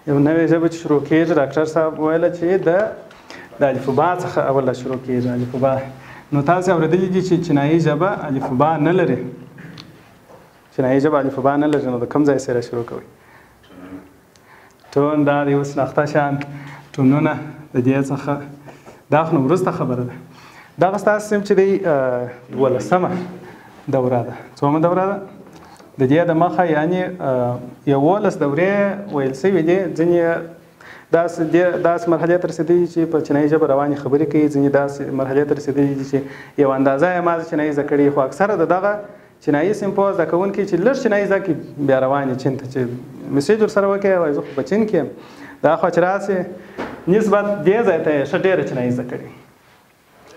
یو نوې ژبه چې شروع کېږي ډاکټر صاحب ویله چې د الفبا څخه اول شروع کېږي الفبا. نو تاسې اورېدلي دي چې چینایي ژبه الفبا نه لري. چینایي ژبه الفبا نه لري. نو د کوم ځای سره شروع کوئ؟ ټون دا د یو شناخته شیان ټونونه د دې څخه دا خو نو وروسته خبره ده. دغه ستاسو سیم چې دی 12مه دوره ده. څومه دوره ده؟ د دې د مخه یعنې 11 دورې ویل سوي دي. ځینې داسې مرحلې ته رسېدلي چې په چینایي ژبه روانې خبرې کوي، ځینې داسې مرحلې ته رسېدلي دي چې یو اندازه یې ما چینایي زده کړې، خو اکثره د دغه چینایي سیمپو زده کوونکي چې لږ چینایي زده کړي بیا روانې چین ته چې میسیج ورسره وکړي وایي زه خو په چین کې یم. دا خوا چې راسې نسبت دې ځای ته یې ښه ډېره چینایي زده کړې.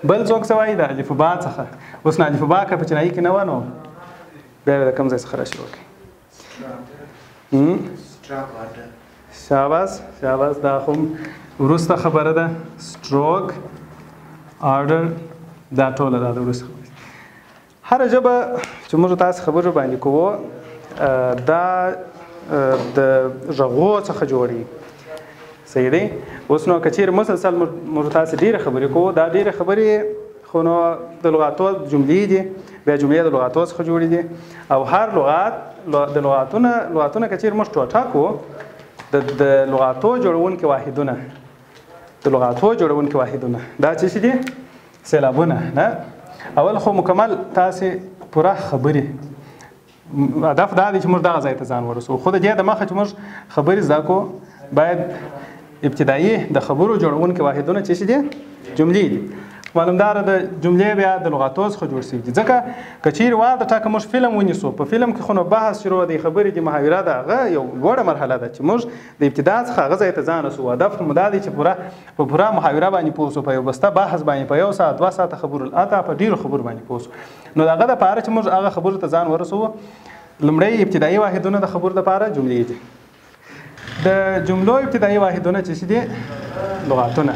بل څوک څه وایي د الفبا څخه. اوس نو الفبا که په چینایي کې نه وه نو بیا د کوم ځای څخه را شروع کړئ. شاباس شاباس. دا خو وروسته خبره ده. سټروک آرډر دا ټوله دا د وروسته خبره. هره ژبه چې موږ تاسو خبرو باندې کوو دا د غږو څخه جوړیږي. صحیح دی؟ اوس نو که چیرې مسلسل موږ تاسو ډېرې خبرې کوو، دا ډېرې خبرې خو نو د لغاتو جملې دي، بیا جملې د لغاتو څخه جوړې دي او هر لغات د لغاتونه که چیرې موږ ټوټه کړو د لغاتو جوړونکي واحدونه دا چې دي سېلابونه نه. اول خو مکمل تاسې پوره خبرې هدف دا دی چې موږ دغه ځای ته ځان ورسوو. خو د دې د مخه چې موږ خبرې زده کړو باید ابتدایي د خبرو جوړونکي واحدونه چې دي جملې دي. معلومداره د جملې بیا د لغاتو څخه جوړ شوي دي. ځکه که چیرې واده ټاکه موږ فلم ونیسو، په فلم کې خو نو بحث شروع دی، خبرې دي، محاوره ده، هغه یو لوړه مرحله ده چې موږ د ابتدا څخه هغه ځای ته ځان رسوو. هدف مو دا دی چې په پوره محاوره باندې پوه سو، په یو بسته بحث باندې په 1 ساعت 2 ساعته خبرو اته په ډېرو خبرو باندې پوه سو. نو د هغه دپاره چې موږ هغه خبرو ته ځان ورسوو، لومړی ابتدایي واحدونه د خبرو دپاره جملې دي. د جملو ابتدایي واحدونه چې دي لغاتونه،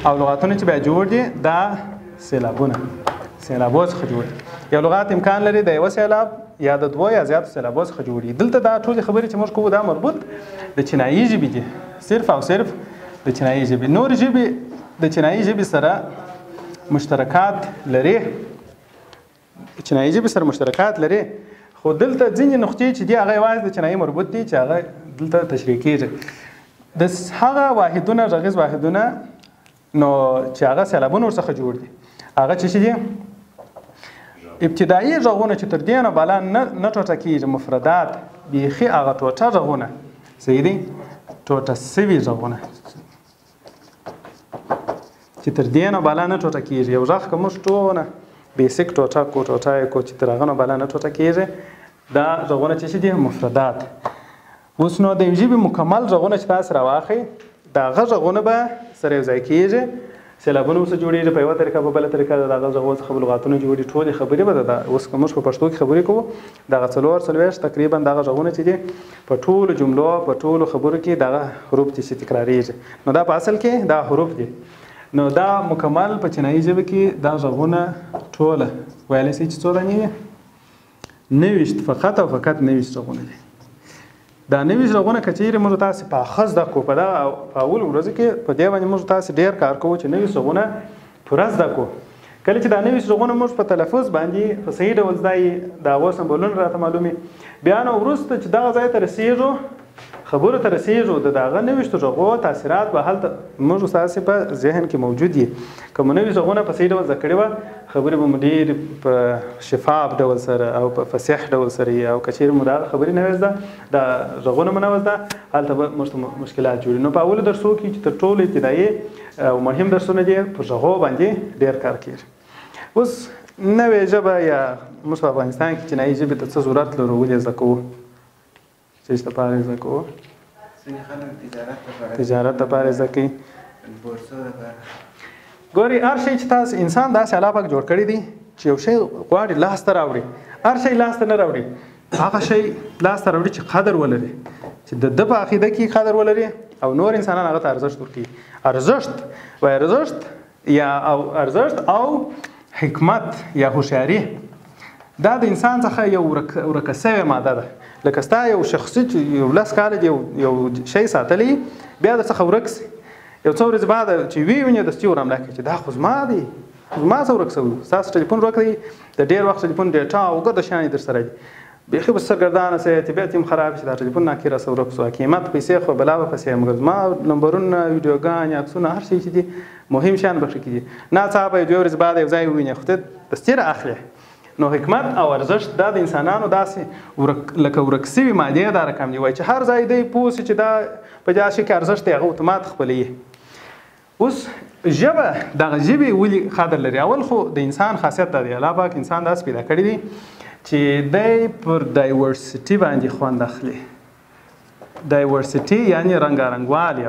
او لغاتونه چې بیا جوړ دي دا سېلابونه سېلابو څخه جوړ دي. یو لغات امکان لري د یوه سېلاب یا د 2 یا زیاتو سېلابو څخه جوړ دي. دلته دا ټولې خبرې چې موږ کوو دا مربوط د چینایي ژبې دي، صرف او صرف د چینایي ژبې. نور ژبې د چینایي ژبې سره مشترکات لري، خو دلته ځینې نقطې چې دي هغه یوازې د چینایي مربوط دي چې هغه دلته تشریح کېږي. د هغه واحدونه غږیز واحدونه نو چې هغه سېلابونه ورڅخه جوړ دي، هغه چې دي ابتدایي غږونه چې تر دې نه بالا نه ټوټه کېږي، مفردات بیخي هغه ټوټه غږونه، صحیح دي، ټوټه سوي غږونه چې تر دې نه بالا نه ټوټه کېږي. یو غږ که موږ ټوله بیسیک ټوټه کو چې تر هغه نه بالا نه ټوټه کېږي، دا غږونه چې دي مفردات. اوس نو د یو ژبې مکمل غږونه چې تاسو راواخئ، دا هغه غږونه به سره یو ځای کېږي، سېلابونه ورڅخه جوړېږي په یوه طریقه، په بله طریقه د هغه غږو څخه لغاتونه جوړي. ټولې خبرې به اوس که موږ په پښتو کې خبرې کوو دغه 4 تقریبا دغه غږونه چې دي په ټولو جملو په ټولو خبرو کې دغه حروف چې تکراریږي، نو دا په اصل کې دا حروف دي. نو دا مکمل په چینایي ژبه کې دا غږونه ټوله ویلی شي چې څو دانې دي؟ 29 فقط او فقط 29 غږونه دي. دا 29 غږونه که چیرې موږ تاسې په ښه زده کړو په دغه اولو ورځو کې په دې باندې موږ تاسې ډېر کار کوو چې 29 غږونه پوره زده کړو. کله چې دا 29 غږونه موږ په تلفظ باندې په صحیح ډول زده یي، د هغو سمبولونه راته معلومي، بیا نو وروسته چې دغه ځای ته رسېږو، خبرو ته رسېږو، د دغه 29 غږو تاثیرات به هلته موږ ستاسې په ذهن کې موجود دي. که مو 29 غږونه په صحیح ډول زده کړي وه، خبرې به مو ډېر په شفاف ډول سره او په فصیح ډول سره وي. او که چیرې مو دا خبرې نه وې زده، دا غږونه مو نه وه زده، هلته به موږ ته مشکلات جوړي. نو په اولو درسو کې چې تر ټولو ابتدایي او مهم درسونه دي په غږو باندې ډېر کار کېږي. اوس نوې ژبه یا موږ په افغانستان کې چینایي ژبې ته څه ضرورت لرو؟ ولې زده کوو؟ څه لپاره زده کوو؟ تجارت لپاره زده کوي. ګورئ، هر شی چې تاسو انسان داسې الله پاک جوړ کړی دی چې یو شی غواړي لاسته راوړي، هر شی لاسته نه راوړي، هغه شی لاسته راوړي چې قدر ولري، چې د ده په عقیده کې قدر ولري او نور انسانان هغه ته ارزښت ورکوي. ارزښت او حکمت یا هوښیاري دا د انسان څخه یو ورکه سوې ماده ده. لکه ستا یو شخصي یو 10 کاله یو شی ساتلی بیا د څخه ورک سي یو څو ورځې بعد چې وینې د ستوري حمله کوي چې دا خو زما دی ما څه ورک شوی تاسو ټلیفون ورک دی د ډېر وخت ټلیفون ډیټا او ګرد شان در سره دی بیخي بس سرګردانه سي طبيعت هم خراب شي دا ټلیفون ناکیره سورک سو قیمت پیسې خو بلا په سي مګر ما نمبرونه ویډیوګان عکسونه هر شي چې دي مهم شان بخښ کیږي نه صاحب یو ورځ بعد یو ځای ویني خو ته ستیر اخلي نو حکمت او ارزښت دا د انسانانو داسې لکه ورکسوي مادې دا رقم دی وای چې هر ځای دی پوه چې دا په داسې کې ارزښت دی هغه اتومات خپلوي اوس ژبه دغه ژبې ولې قدر لري اول خو د انسان خاصیت دی الله پاک انسان داسې پیدا کړی دی چې دی پر دایورسټي باندې خوند اخلي دایورسټي یعنی رنګارنګوالي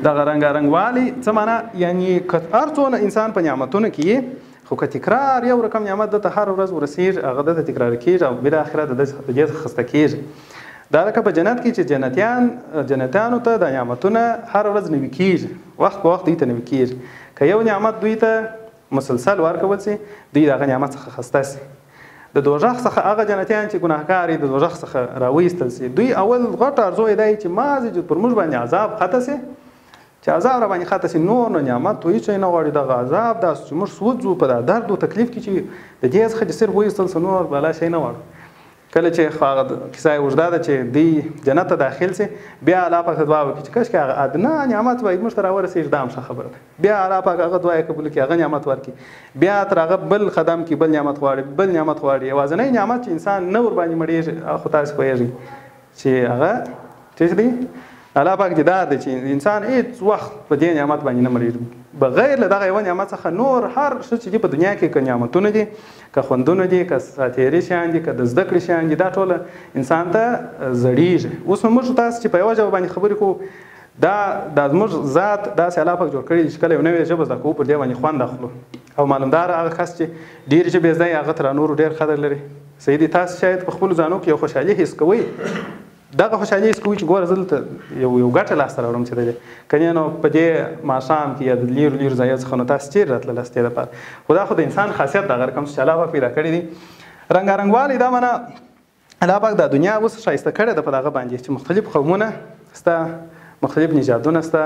دغه رنګارنګوالي څه معنا یعنی هر څونه انسان په نعمتونو کې خو که تکرار یو رقم نعمت دته هر ورځ ورسیږي هغه دته تکرار کېږي او بالاخره د دې څخه خسته کېږي دا لکه په جنت کې چې جنتیانو ته د نعمتونه هر ورځ نوي کېږي وخت په وخت دوی ته نوي کېږي که یو نعمت دوی ته مسلسل ورکول سي دوی د هغه نعمت څخه خسته سي د دوزخ څخه هغه جنتیان چې ګناهکار دي د دوزخ څخه راویستل سي دوی اول غټ ارزو دی چې مازې پر موږ باندې عذاب خطه سي چې عذاب را باندې خطه سي نور نو نعمت وي چې نه غواړي دغه عذاب داسې چې موږ سوځو په درد او تکلیف کې چې د دې څخه چې صرف وایستل سي نور بلا شی نه غواړو کله چې هغه کیسه اوږده ده چې دی جنت ته داخل سي بیا الله پاک دعا وکړي چې کاشکې هغه ادنه نعمت وای موږ ته راورسېږي دا هم ښه خبره ده بیا الله پاک هغه دعا یې قبول کړي هغه نعمت ورکړي بیا تر هغه بل قدم کې بل نعمت غواړي یوازینی نعمت چې انسان نه ور باندې مړېږي خو تاسو پوهېږئ چې هغه څه دی الله پاک دې دا دی چې انسان هیڅ وخت په دې نعمت باندې نه مړېږي بغیر له دغه یو نعمت څخه نور هر څه چې په دنیا کې که نعمتونه دي که خوندونه دي که ساتیري شیان دي که د زده کړې شیان دي دا ټوله انسان ته زړېږي اوس موږ تاسو چې په یوه ژبه باندې خبرې کوو دا زموږ ذات داسې الله پاک جوړ کړی دی چې کله یو نوې ژبه زده کوو پر دې باندې خوند اخلو او معلومدار هغه کس چې ډېرې ژبې زده هغه تر نورو ډېر قدر لري صحیح دي تاسو شاید په خپلو ځانو کې یو خوشحالي حس کوئ دغه خوشحالي حس کوي چې ګوره زه دلته یو ګټه لاسته راوړم چې دی که نه نو په دې ماښام کې یا د لیرو ځایو څخه نو تاسو چیرې راتلل ستې دپاره خو دا خو د انسان خاصیت دغه رقم چې الله پاک پیدا کړی دی رنګارنګوالی دا معنا الله پاک دا دنیا اوس ښایسته کړې ده په دغه باندې چې مختلف قومونه شته مختلف نژادونه شته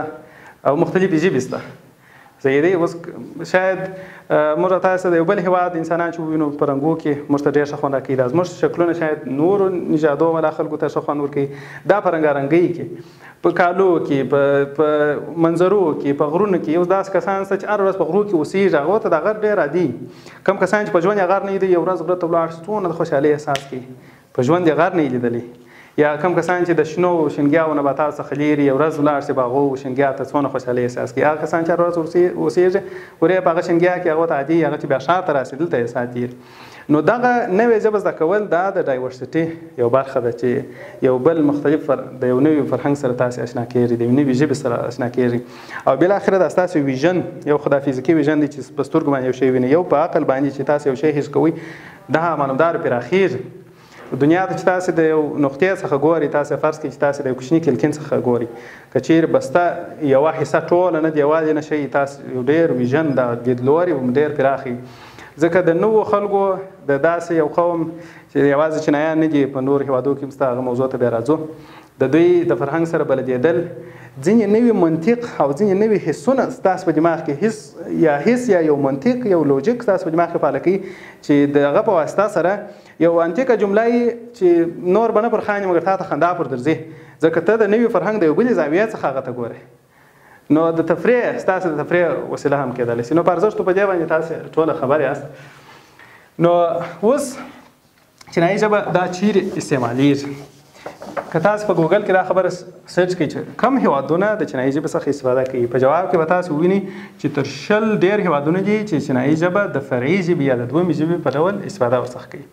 او مختلفې ژبې شته زیدی اوس شاید موږ تاسو د یو بل هېواد انسانان چې ووینو په رنګو کې موږ ته ډېر ښه خوند راکوي دا زموږ شکلونه شاید نورو نژادو والا خلکو ته ښه خوند ورکوي دا په رنګارنګۍ کې په کالو کې په منظرو کې په غرونو کې یو داسې کسان شته چې هر ورځ په غرو کې اوسېږي هغو ته د غر ډېر عادي کم کسان چې په ژوند یې غر نه لیدي یو ورځ غره ته ولاړ شي څونه د خوشحالۍ احساس کوي په ژوند یې غر نه لیدلی یا کم کسان چې د شنو شنګیاو نباتاتو څخه لیرې یو ورځ ولاړ شي باغو شنګیا ته څونه خوشحالۍ احساس کوي هغه کسان چې هر ورځ اوسېږي ورې په هغه شنګیا کې هغه ته عادي هغه چې بیا ښار ته راسي دلته یې ساتي نو دغه نوې ژبه زده کول دا د ډایورسټي یو برخه ده چې یو بل مختلف د یو نوي فرهنګ سره تاسې اشنا کېږي د یو نوي ژبې سره اشنا کېږي او بالاخره دا ستاسو ویژن یو خو دا فزیکي ویژن دی چې په سترګو باندې یو شی وینئ یو په عقل باندې چې تاسو یو شی حس کوئ دا معلومدار پراخېږي دنیا ته چې تاسو د یو نقطې څخه ګورئ تاسو فرض کړئ چې تاسو د یو کوچني کلکین څخه ګورئ که چیرې بسته یوه حصه ټوله نه د یوازې نه شئ تاسو یو ډېر ویژن د لیدلوري ډېر پراخ ځکه د نوو خلکو د داسې یو قوم چې یوازې چینایان نه دي په نورو هېوادو کې هم هغه موضوع ته بیا راځو د دوی د فرهنګ سره بلدېدل ځینې نوي منطق او ځینې نوي حسونه ستاسو په دماغ کې حس یا یو منطق یو لوجیک ستاسو په دماغ کې فعاله کوي چې د هغه په واسطه سره یو انتیکه جمله چې نور به نه پر خاندي مګر تا ته خندا پر درځي ځکه ته د نوي فرهنګ د یو بلې زاویې څخه هغه ته ګورې نو د تفریح ستاسو د تفریح وسیله هم کېدلی شي نو په ارزښتو په دې باندې تاسې ټوله خبر یاست نو اوس چینایي ژبه دا چیرې استعمالیږي که تاسو په ګوګل کې دا خبره سرچ کړئ چې کم هېوادونه د چینایي ژبې څخه استفاده کوي په جواب کې به تاسو ووینئ چې تر 100 ډېر هېوادونه دي چې چینایي ژبه د فرعي ژبې یا د دویمې ژبې په ډول استفاده ورڅخه کوي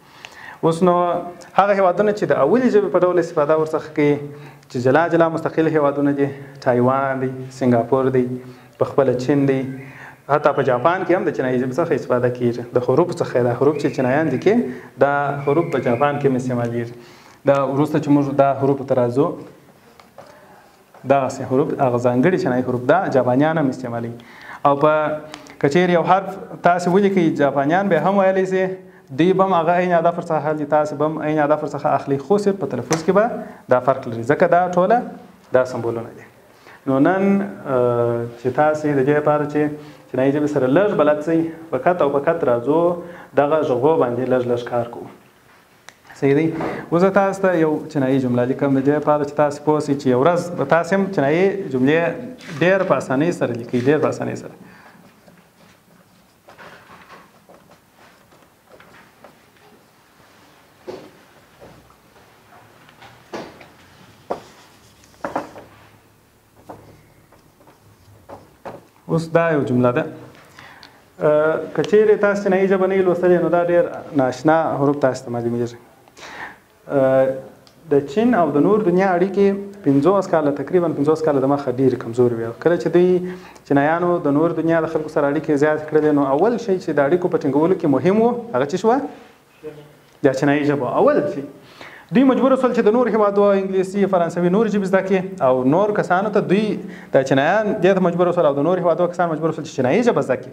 اوس نو هغه هېوادونه چې د اولې ژبې په ډول استفاده ورڅخه کوي چې جلا جلا مستقل هېوادونه دي تایوان دی سنګاپور دی په خپله چین دی حتی په جاپان کې هم د چینایي ژبې څخه استفاده کېږي د حروف څخه دا حروف چې چینایان دي کې دا حروف په جاپان کې هم استعمالیږي دا وروسته چې موږ دا حروفو ته راځو دغسې حروف هغه ځانګړي چینایي حروف دا جاپانیان هم استعمالوي او په که چیرې یو حرف تاسې ولیکئ جاپانیان بیا هم ویلی سي دوی به هم هغه عین هدف ورڅخه اخلي، تاسې به هم عین هدف ورڅخه اخلي، خو صرف په تلفظ کې به دا فرق لري، ځکه دا ټوله دا سمبولونه دي. نو نن چې تاسې د دې لپاره چې چینایي ژبې سره لږ بلد شئ، فقط او فقط راځو دغه غږو باندې لږ کار کوو. صحیح دی. اوس زه تاسو ته یو چینایي جمله لیکم د دې لپاره چې تاسې پوه شئ چې یو ورځ به تاسې هم چینایي جملې ډېر په اسانۍ سره لیکئ، ډېر په اسانۍ سره. اوس دا یو جمله ده، که چیرې تاسو چینایي ژبه نه یې لوستلې نو دا ډېر ناشنا حروف تاسو ته معلومېږي. د چین او د نور دنیا اړیکې 50 کاله تقریبا 50 کاله د مخه ډېرې کمزورې وې. کله چې دوی چینایانو د نور دنیا د خلکو سره اړیکې زیاتې کړلې نو اول شی چې د اړیکو په ټینګولو کې مهم و هغه څه شوه؟ د چینایي ژبه. اول شی دوی مجبور شول چې د نور هېوادو انګلیسي، فرانسوي، نورې ژبې زده کړي او نور کسانو ته دوی د چینایان دې ته مجبور شول او د نور هېوادو کسان مجبور شول چې چینایي ژبه زده کړي.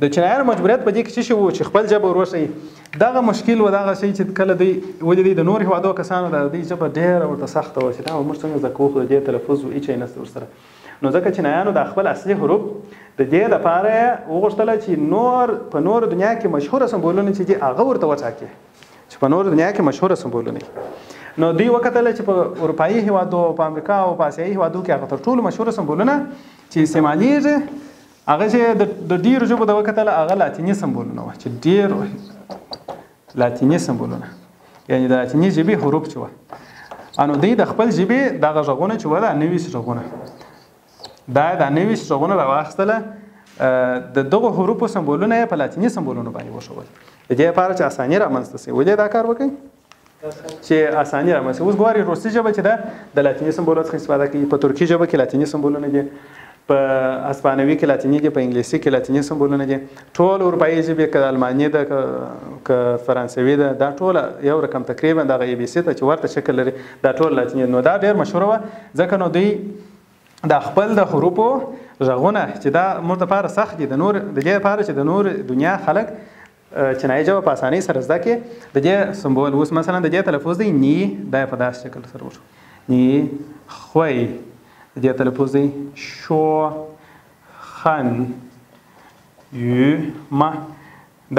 د چینایانو مجبوریت په دې کې څه شی و چې خپل ژبه وروښیي. دغه مشکل و، دغه شی چې کله دوی ولیدی د نور هېوادو کسانو د دوی ژبه ډېره ورته سخته وه چې دا موږ څنګه زده کوو، خو د دې تلفظ هېڅ شی نشته ورسره. نو ځکه چینایانو د خپل اصلي حروف د دې دپاره وغوښتله چې په نور دنیا کې مشهوره سمبولونه چې دي هغه ورته وټاکي، چې په نور دنیا کې مشهوره سمبولونه. نو دوی وکتل چې په اروپایي هېوادو، په امریکا او په اسیایي هېوادو کې هغه تر ټولو مشهوره سمبولونه چې استعمالیږي هغه چې د ډېرو ژبو د وکتل هغه لاتیني سمبولونه وه، چې ډېر لاتیني سمبولونه، یعنې د لاتیني ژبې حروف چې وه. نو دوی د خپل ژبې دغه غږونه چې وه دا 29 غږونه، دا 29 غږونه راواخیستله، د دغو حروفو سمبولونه یې په لاتیني سمبولونو باندې وښول د دې لپاره چې اساني رامنځته شي. ولې دا کار وکړئ؟ چې اساني رامنځته شي. اوس ګورئ روسي ژبه چې ده د لاتیني سمبولونو څخه استفاده کوي، په ترکي ژبه کې لاتیني سمبولونه دي، په اسپانوي کې لاتیني دي، په انګلیسي کې لاتیني سمبولونه دي. ټول اروپایي ژبې که الماني ده که فرانسوي ده دا ټول یو رقم تقریبا دغه ای بي سي ته چې ورته شکل لري دا ټول لاتیني. نو دا ډېر مشهوره وه ځکه نو دوی د خپل د حروفو غږونه چې دا موږ دپاره سخت دي، د دې لپاره چې د نور دنیا خلک چینایي ژبه په اسانۍ سره زده کړي، د دې سمبول اوس مثلا د دې تلفظ دی نی، دا په داسې شکل سره وشو نی خوی، د دې تلفظ دی شو خن یو ما،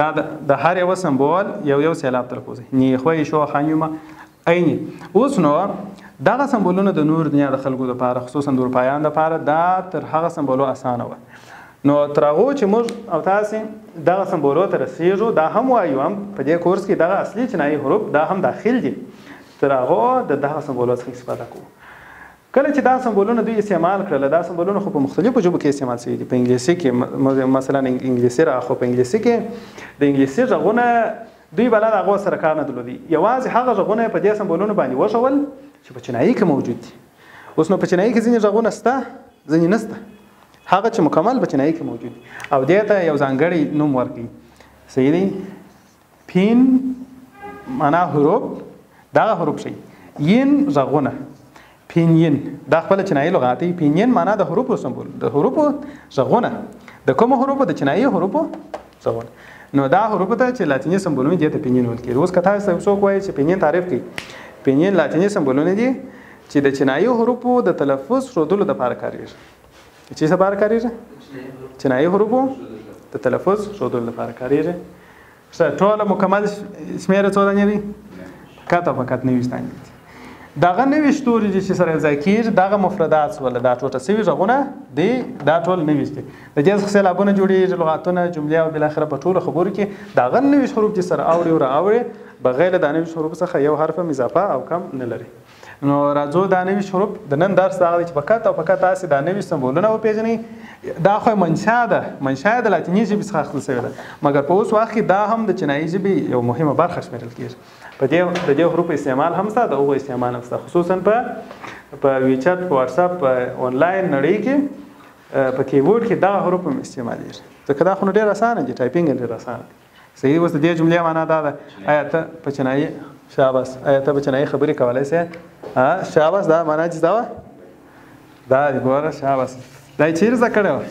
دا د هر یو سمبول یو سیلاب تلفظ دی، نی خوی شو خن یو ما عیني. اوس نو دغه سمبولونه د نور دنیا د خلکو لپاره خصوصا د اروپایانو لپاره دا تر هغه سمبولو اسانه وه. نو تر هغو چې موږ او تاسې دغه سمبولو ته رسېږو، دا هم وایو هم په دې کورس کې دغه اصلي چینایي حروف دا هم داخل دي، تر هغو د دغه سمبولو څخه استفاده کوو. کله چې دا سمبولونه دوی استعمال کړل، دا سمبولونه خو په مختلفو ژبو کې استعمال شوي دي. په انګلیسي کې مثلا انګلیسي راخو په انګلیسي کې د انګلیسي غږونه دوی بلد هغو سره کار نه درلودي، یوازې هغه غږونه په دې سمبولونو باندې وښول چې په چینایي کې موجود دي. اوس نو په چینایي کې ځینې غږونه شته ځینې نشته، هغه چې مکمل په چینایي کې موجود دي او دې ته یو ځانګړی نوم ورکړي. صحیح دی. پین معنا حروف، دغه حروف شي. ین غږونه، پینین دا خپل چینایي لغات دی. پینین معنا د حروفو سمبول، د حروفو غږونه، د کومو حروفو؟ د چینایي حروفو غږونه. نو دا حروفو ته چې لاتیني سمبولونه دي ته پینین ویل کېږي. اوس که تاسو څوک وایي چې پینین تعریف کړي، پینین لاتیني سمبولونه دي چې د چینایي حروفو د تلفظ ښودلو دپاره کارېږي. چې څه لپاره کارېږي؟ چینایي حروفو د تلفظ ښودلو لپاره کارېږي. ټوله مکمل شمېره څو دانې دي؟ فقط او فقط 29 دانې دي. دغه 29 توري دي چې سره یوځای کېږي دغه مفردات شول، دا ټوټه شوي غږونه دي، دا ټول 29 دي. د دې څخه سېلابونه جوړېږي، لغاتونه، جملې او بالاخره په ټولو خبرو کې دغه 29 حروف چې سره اوړي او راوړي بغیر له 29 حروف څخه یو حرف هم اضافه او کم نه لري. نو راځو دا 29 حروف د نن درس دا دی چې فقط او فقط تاسې دا 29 سمبولونه وپېژنئ. دا خو منشا ده، منشا د لاتیني ژبې څخه اخیستل شوې ده، مګر په اوس وخت کې دا هم د چینایي ژبې یو مهمه برخه شمېرل کېږي. په د دې حروفو استعمال هم شته، د هغو استعمال هم شته، خصوصا په ویچت، په واتساپ، په آنلاین نړۍ کې په کیبورډ کې دغه حروف هم استعمالیږي، ځکه دا خو ډېر اسانه دي، ټایپینګ ډېر اسانه دی. صحیح. اوس د دې جملې معنا دا ده، آیا ته په چینایي شاباس، آیا ته په چینایي خبرې کولی سې؟ شاباس دا معنا چې دا وه، دا دی ګوره شاباس. دا یې چیرې زده کړی وه؟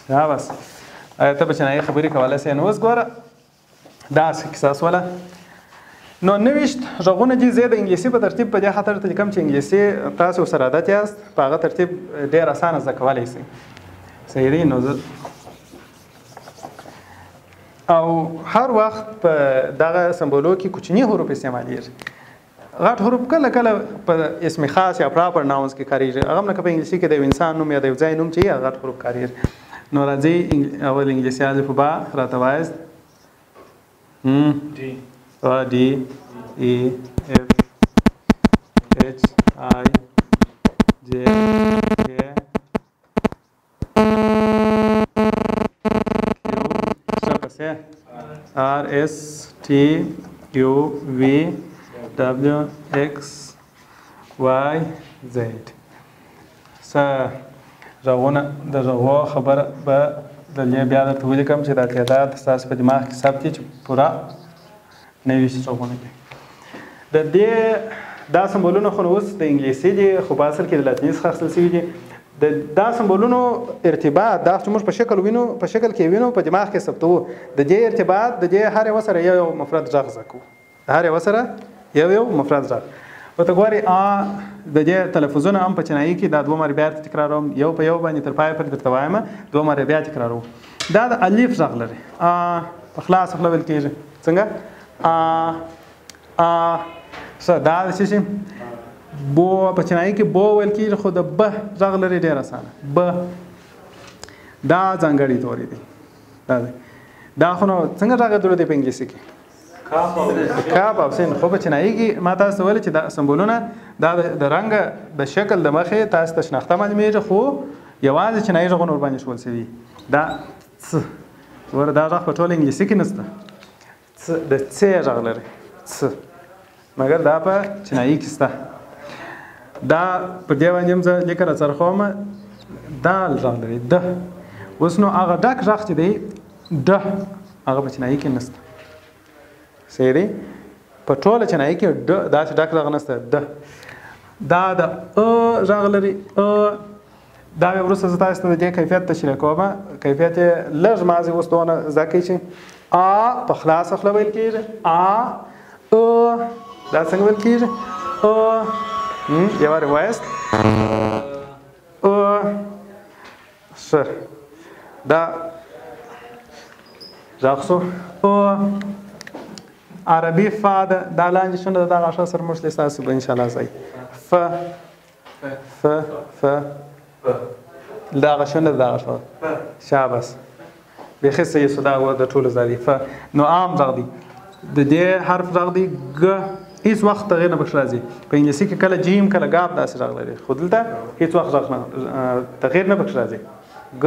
شاباس. آیا ته به چینایي خبرې کولی سې؟ نو اوس ګوره داسې کیسه شوله. نو 90 غږونه دي زه د انګلیسي په ترتیب په دې خاطر ته لیکم چې انګلیسي تاسو ورسره عادت یاست، په هغه ترتیب ډېر اسانه زده کولی شئ. صحیح دی. نو زه او هر وخت په دغه سمبولو کې کوچني حروف استعمالیږي. غټ حروف کله کله په اسم خاص یا پراپر ناونز کې کاریږي، هغه نه که په انګلیسي کې د یو انسان نوم یا د یو ځای نوم چې غټ حروف کاریږي. نو راځئ اول انګلیسي الف با راته وایاست. D E F H I J K R S T U V W X Y Z. غږونه د غږو خبره به دلته بیا درته ولیکم چې دا تعداد ستاسو په دماغ کې ثبت چې پوره 90 غږونه دي. د دې دا سمبولونه خو اوس د انګلیسي دي، خو په اصل کې د لاتیني څخه اخیستل شوي دي. دا سمبولونو ارتباط دا چې موږ په شکل کې وینو په دماغ کې ثبتوو، د دې ارتباط د دې هر یو سره یو مفرد غږ زده کوو، د هر یو سره یو مفرد غږ. ورته ګورئ د دې تلفظونه هم په چینایي کې دا 2 مرې بیا تکراروم، یو په یو باندې تر پایه پورې درته وایم 2 مرې بیا تکراروم. دا د الف غږ لري، په خلاص خوله ویل کېږي. څنګه؟ دا د څه شي؟ بو په چینایي کې بو ویل کېږي، خو د ب غږ لري، ډېر اسانه. ب دا ځانګړي توري دي. دا خو نو څنګه غږ درلودي په انګلیسي کې؟ کاف او سین. خو په چینایي کې ما تاسو ته ویل چې دا سمبولونه دا د رنګ د شکل د مخې تاسو ته شناخته معلومېږي، خو یوازې چینایي غږونه ورباندې ښوول شوي. دا څ ګوره دا غږ په ټول انګلیسي کې نشته. د څ غږ لري څ، مګر دا په چینایي کې شته. دا په دې باندې هم زه لیکه راڅرخوم، دال غږ لري د. اوس نو هغه ډک غږ چې دی د، هغه په چینایي کې نشته. صحیح دی. په ټوله چینایي کې داسې ډک غږ نشته. د دا د غږ لري. دا بیا وروسته زه تاسو ته د دې کیفیت تشریح کوم. کیفیت یې لږ ماضي اوس دونه زده کوئ چې په خلاصه خوله ویل کېږي. دا څنګه ویل کېږي؟ یو وارې وایاست. ښه، دا غږ شو. عربي فا ده، دا لاندې شونډه ده، دا غاښه سره موږ ستاسو به انشاءالله ځای. ف دا غاښونه دا غاښه شاباس بیخي صحیح شو. دا د ټولو ځای دی. ف نو عام غږ دی. د دې حرف غږ دی ګ، هیڅ وخت تغیر نه پکې راځي. په انګلیسي کې کله جیم کله ګاف داسې غږ لري، خو دلته هیڅ وخت غږ نه تغیر نه پکې راځي. ګ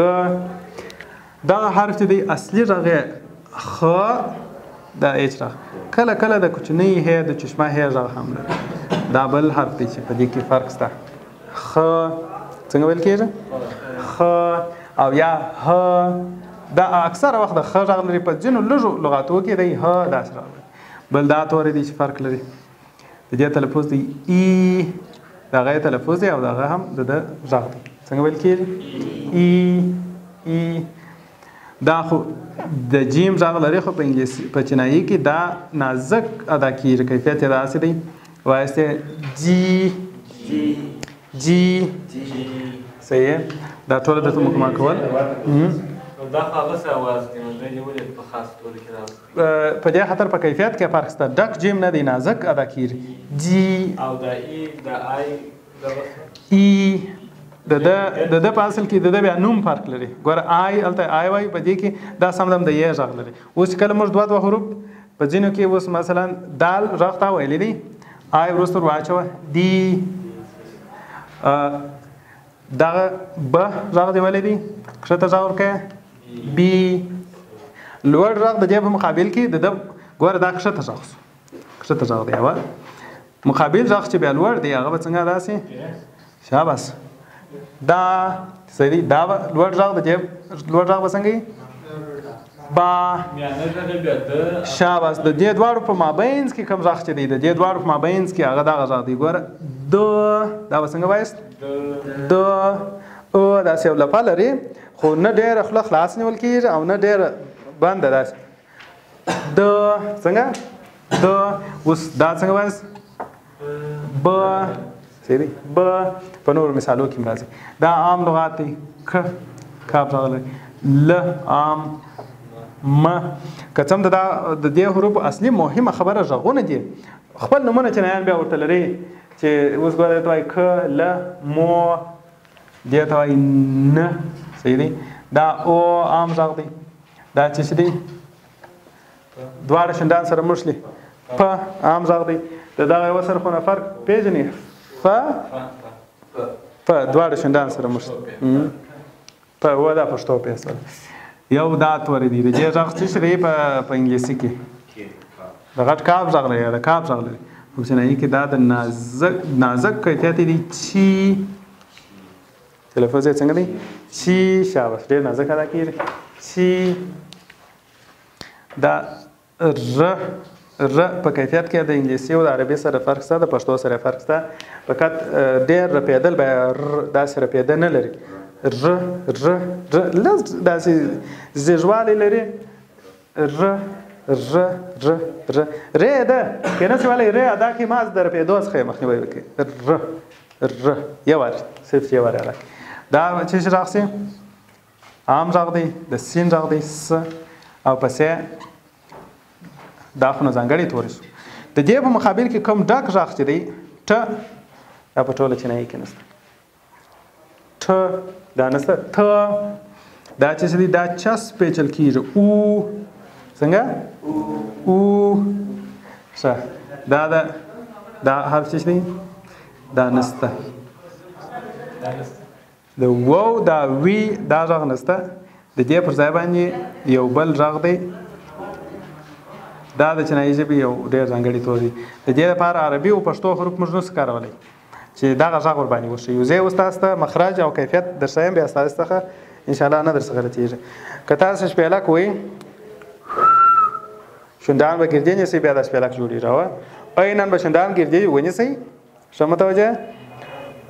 دغه حرف چې دی اصلي غږ یې خ، دا ایچ غږ. کله کله د کوچنۍ ه د چشمه ه غږ هم لري. دا بل حرف دی چې په دې کې فرق شته. خ څنګه ویل کېږي؟ خ او یا ه. دا اکثره وخت د خ غږ لري، په ځینو لږو لغاتو کې دی ه داسې غږ لري. بل دا تورې دي چې فرق لري. د دې تلفظ دی ای، دغه یې تلفظ دی او دغه هم د غږ دی. څنګه ویل کېږي؟ ای. دا خو د جیم غږ لري، خو په انګلیسي په چینایي کې دا نازک ادا کېږي. کیفیت یې داسې دی، وایاست جی جی. صحیح. دا ټول درته مکمل کول. دا هغه څه اواز دی نو دوی ولې په خاص توري کې راځي؟ په دې خاطر په کیفیت کې فرق شته. ډک جیم نه دی، نازک ادا کېږي. جی او دا ای دا آی ای د د په اصل کې د بیا نوم فرق لري. ګوره آی هلته آی وایي، په دې کې دا سمدم د یې غږ لري. اوس کله موږ دوه حروف په ځینو کې اوس مثلا دال غږ ته ویلی دی، آی وروسته واچوه دی. دغه ب غږ دی ویلی دی، کښته غږ ورکوه بی. لوړ غږ د دې په مقابل کې د ګوره دا کښته غږ شو، کښته غږ دی. یوه مقابل غږ چې بیا لوړ دی هغه به څنګه داسې شاباس. دا صحیح. دا لوړ غږ د دې لوړ غږ به څنګه وي؟ با. شاباس. د دې دواړو په مابینځ کې کوم غږ چې دی، د دې دواړو په مابینځ کې هغه دغه غږ دی. ګوره د دا به څنګه وایست؟ د او داسې یو لپه لري خو نه ډېره خوله خلاص نیول کېږي او نه ډېره بنده داسې د څنګه د اوس دا څنګه وایي ب سری ب په نورو مثالو کې راځي دا عام لغات دي ک کاف راغلی ل عام م که څه هم د دې حروف اصلي مهمه خبره غږونه دي خپل نومونه چې نایان بیا ورته لري چې اوس ګوره ته وایي ک ل مو دې ته وایي نه صحیح دی دا او عام غږ دی دا چې دی دواړه شندان سره مشلي پ عام غږ دی د دغه یو سره خو نه فرق پیژنې ف دواړه شندان سره مشلي په و دا پښتو پیسل یو دا تورې دي د دې غږ چې دی په انګلیسي کې د غټ کاف غږ لري د کاف غږ لري په سنایي کې دا د نازک کیفیت دي چی تلفظ څنګه دی چی شاباش ډېر نازک ادا کیږي چی دا ر په کیفیت کې د انګلیسي او د عربي سره فرق شته د پښتو سره فرق شته فقط ډېر رپېدل به داسې رپېده نه لري ر لږ داسې زیږوالی لري ر ری ده که نه چې ولی ری ادا کړي ما د رپېدو څخه یې مخنیوی وکړي ر یو وار صرف یو وار ادا کړي دا چې غږ سي عام غږ دی د سین غږ دی س او پسې دا خو نو ځانګړی توري شو د دې په مقابل کې کوم ډک غږ چې دی ټ دا په ټوله چینایي کې نشته ټ دا نشته ت دا چې دی دا چس پیچل کېږي او څنګه او ښه دا حرف چې دی دا نشته د وو دا وی دا غږ نشته د دې پر ځای باندې یو بل غږ دی دا د چینایي ژبې یو ډېر ځانګړی تور دی د دې لپاره عربي او پښتو حروف موږ نشو کارولی چې دغه غږ ورباندې وښیو زه اوس تاسو ته مخرج او کیفیت درښیم بیا ستاسو څخه انشاءالله نه درڅخه غلطېږي که تاسو شپېلک وایي شندان به ګردې نیسئ بیا دا شپېلک جوړېږي عیناً به شندان ګردې ونیسئ ښه متوجه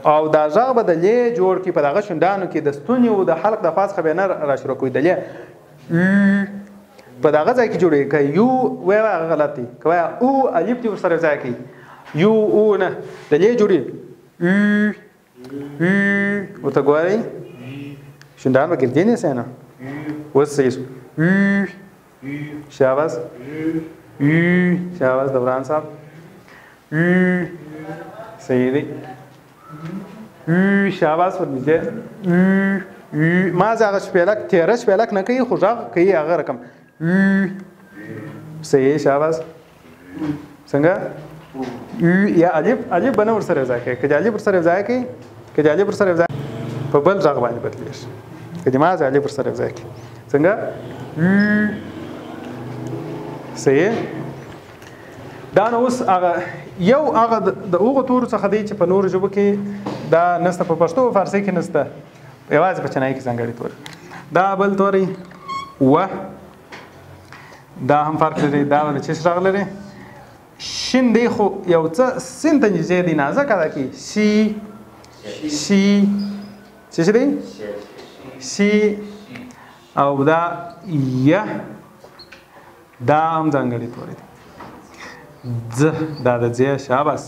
او دا غږ به د لې جوړ کړي په دغه شندانو کې د ستوني او د حلق د خوا څخه به نه راشروع کوي د لې په دغه ځای کې جوړېږي که یو وایي هغه غلط دی که وایي او الف دې ورسره ځای کوي یو او نه د لې جوړېږي ورته ګورئ شندان به ګردې نیسئ نه اوس صحیح شو شاباس شاباس دوران صاحب صحیح دی شاباس ورنږدې ما هغه شپېلک تېره شپېلک نه کوي خو غږ کوي هغه رقم صحیح شاباس څنګه یا الف به نه ورسره ځای کوي که د الف ورسره ځای کوي که د الف ورسره ځای په بل غږ باندې بدلېږي که د ما الف ورسره ځای کوي څنګه صحیح دا نو اوس هغه یو هغه د هغو تورو څخه دی چې په نورو ژبو کې دا نشته په پښتو او فارسي کې نشته یوازې په چینایي کې ځانګړی تور دا بل توری و دا هم فرق لري دا د چیش راغ لري شین دی خو یو څه سین ته نږدې دی نازک ادا کوي شي څه دی شي او دا یا دا هم ځانګړی تور دی ځ دا د ځ شاباس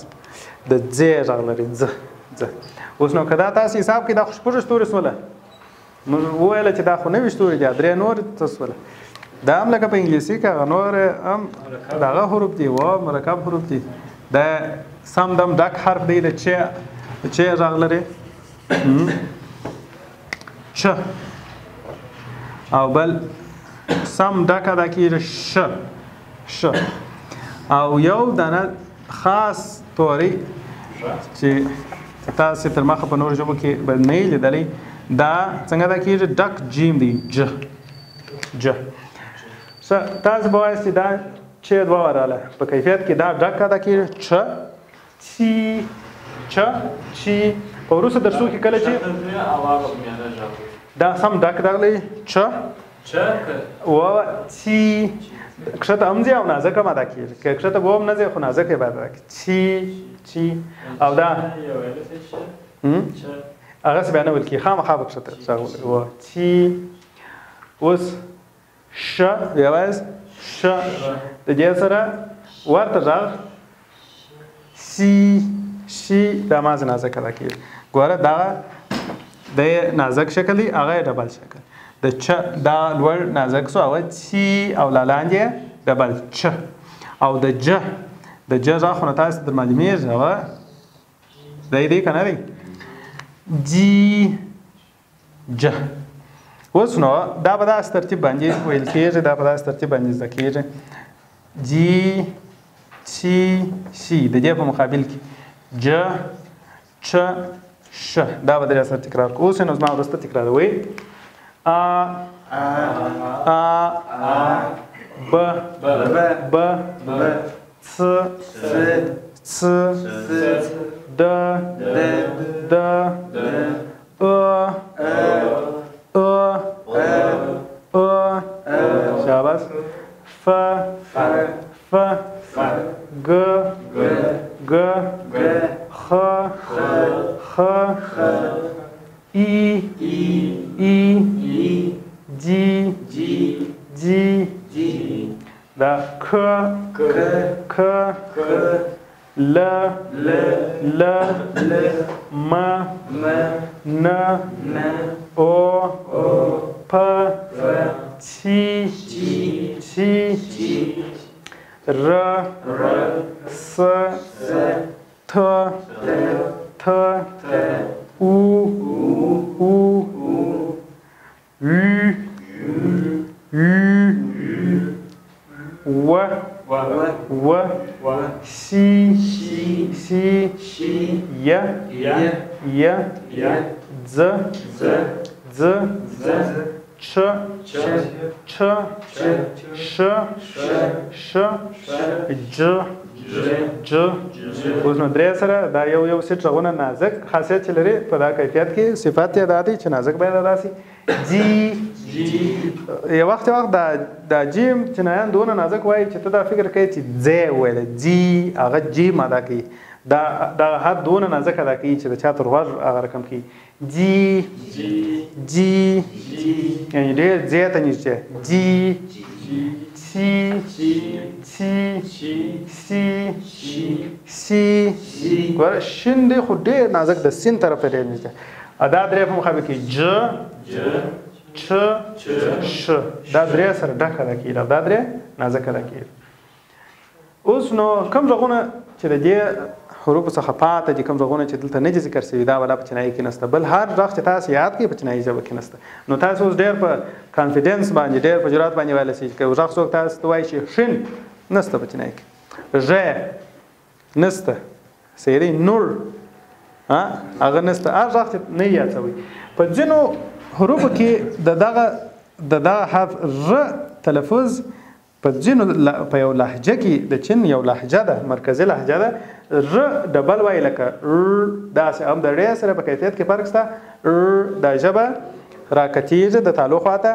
د ځ غږ لري ځ اوس نو که دا تاسو حساب کې دا خو شپږ ستوري سوله موږ وویله چې دا خو نوي ستوري دي درې نور څه سوله دا هم لکه په انګلیسي کې هغه نور هم دغه حروف دي و مرکب حروف دي دا سم دم ډک حرف دی د چ غږ لري چ او بل سم ډک ادا کېږي ش او یو دانه خاص توري چې تاسو تر مخه په نور ژبو کې به نه یې لیدلی دا څنګه ادا کېږي ډک جیم دی ج تاسو به وایئ چې دا چې دوه وراله په کیفیت کې دا ډک ادا کېږي چی په وروسته درسو کې کله چې دا سم ډک راغلی چ و چی کښته هم ځي او نازکه هم ادا کېږي که کښته به هم نه ځي خو نازکه یې باید ادا کړي چی او دا هغسې بیا نه ویل کېږي خامخا به کښته غږ ولګوه چي اوس ش یوازې ش د دې سره ورته غږ سی شي دا مازې نازک ادا کېږي ګوره دغه د نازک شکل دی هغه یې ډبل شکل د چ دا لوړ نازک سو هغه چي او لا لاندې ډبل چ او د ج غږ خو نو تاسو در معلومېږي هغه دی که نه دی جي ج اوس نو دا به داسې ترتیب باندې ویل کېږي دا به داسې ترتیب باندې زده کېږي جي چي شي د دې په مقابل کې ج چ ش دا به درې سره تکرار کړو اوس نو زما وروسته تکراروئ ا ب څ د شاباس ف گ خ ای جی دا ک ل م ن او پ چی ر س ت او و سی ی ز چ ش ج اوس نو درې سره دا یو سیټ غوونه نازک خاصیت چې لري په دا کیفیت کې صفات یې دا دي چې نازک باید ادا شي جی یو وخت دا جیم چینایان دونه نازک وایي چې ته دا فکر کوي چې ځای ویلی جی هغه جیم ادا کوي دا حد دونه نازک ادا کوي چې د چا تر غوږ هغه رقم کوي جی یعنې ډېر ځای ته نږدې جی سی ګوره شین دی خو ډېر نازک د سین طرف ته ډېر نږدې دا درې په مقابل کې ج چ ش دا درې سره ډک ادا کېږي دا درې نازک ادا کېږي اوس نو کوم غږونه چې د دې حروفو څخه پاته دي کوم غږونه چې دلته نه دي ذکر شوي دا ولا په چینایي کې نشته بل هر غږ چې تاسو یاد کړئ په چینایي ژبه کې نشته نو تاسو اوس ډېر په کانفیډنس باندې ډېر په جرات باندې ویلی شئ چې غږ څوک تاسو ته وایي چې شین نشته په چینایي کې ژ نشته صحیح دی نور هغه نشته هر غږ چې نه یاد شوی په ځینو حروفو کې د دغه حرف ر تلفظ په ځینو په یو لهجه کې د چین یو لهجه ده مرکزي لهجه ده ر ډبل وایي لکه داسې هم د ړ سره په کیفیت کې فرق شته دا ژبه راکتېږي د تالو خواته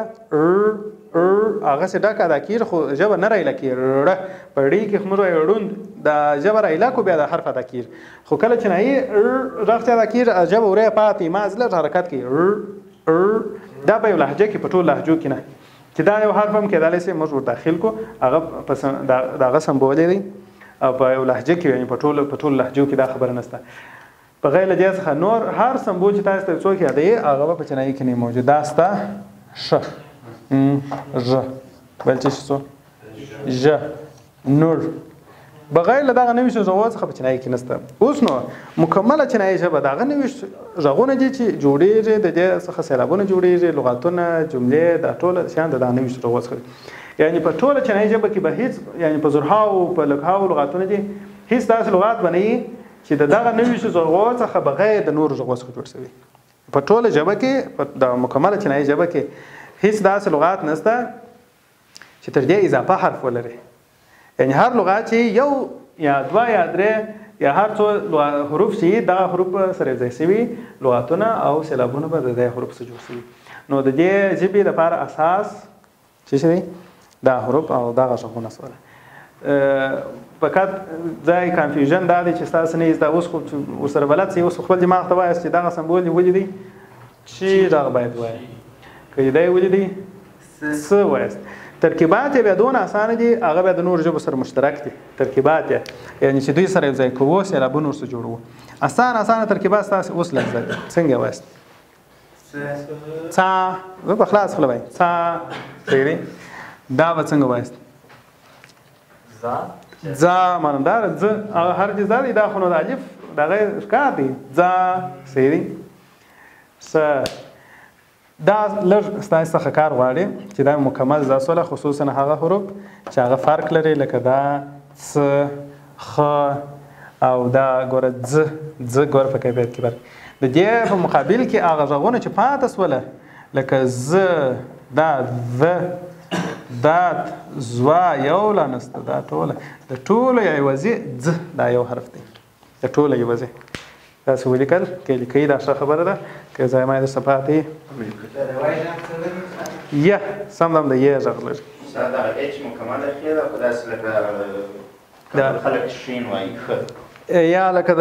هغسې ډک ادا کېږي خو ژبه نه رایله کېږي ړ په ړي کې موږ وایو ړوند دا ژبه رایله کو بیا د حرف ادا کېږي خو کله چینایي غږ چې ادا کېږي ژبه وری پاتې ماز لږ حرکت کوي دا په یو لهجه کې په ټولو لهجو کې نه چې دا یو حرف هم کېدلی شي موږ ور داخل کو هغه د هغه سمبولی دی او په یو لهجه کې یعنې په ټولو لهجو کې دا خبره نشته په غیر له دې څخه نور هر سمبول چې تاسو ته څوک یادوي هغه به په چینایي کې نه موجود دا ستا ش ژ بل څه شو ژ نور بغیر له دغه نوي غږونو څخه په چینایي کې نشته اوس نو مکمله چینایي ژبه دغه نوي غږونه دي چې جوړېږي د دې څخه سېلابونه جوړېږي لغتونه جملې دا ټول شیان د دغه نوي غږونو څخه یعنې په ټوله چینایي ژبه کې به هیڅ یعنې په زرهاو په لږهاو لغتونه دي هیڅ داسې لغات به نه وي چې د دغه نوي غږونو څخه بغیر د نورو غږونو څخه جوړ شوي په ټوله ژبه کې د مکمله چینایي ژبه کې هیڅ داسې لغات نشته چې تر دې اضافه حرف ولري یعنې هر لغات چې یو یا دوه یا درې یا هر څو حروف شي دغه حروف سره یو ځای شوي لغاتونه او سېلابونه به د دې حروف څخه جوړ شوي نو د دې ژبې لپاره اساس څه شی دی دا حروف او دغه غږونه سره فقط ځای کنفیوژن دا دی چې ستاسو نه زده اوس خو ورسره بلد سئ اوس خپل دماغ ته وایاست چې دغه سمبول یې ولیدئ چې دغه باید وایه که دا یې ولیدئ څه وایاست ترکیبات یې بیا دونه اسانه دي هغه بیا د نورو ژبو سره مشترک دي ترکیبات یې یعنې چې دوی سره یو ځای کوو سېلابونه ورسره جوړوو اسانه ترکیبات ستاسو اوس لږ زده څنګه وایاست څا زه په خلاص خوله وایم څا صحیح دی دا به څنګه وایاست ځا ماننداره ځ هغه هر چې ځا دی دا خو نو د الف دغه ښکار دی ځا صحیح دی س دا لږ ستاسو څخه کار غواړي چې دا مکمل ځا سوله خصوصا هغه حروف چې هغه فرق لري لکه دا څ خ او دا ګوره ځ ګوره په کیفیت کې فرق د دې په مقابل کې هغه غږونه چې پاتې سوله لکه ز دا ذ دات زوا یو لا نسته دا ټوله د ټوله یوازې ځ دا یو حرف دی د ټوله یوازې تاسو ولیکل کې لیکئ دا ښه خبره ده که ځای ما درته پاتې یا سم د یې غږ لري دا اچ مکمله خې ده خو داسې لکه خلک شین وایي ښه یا لکه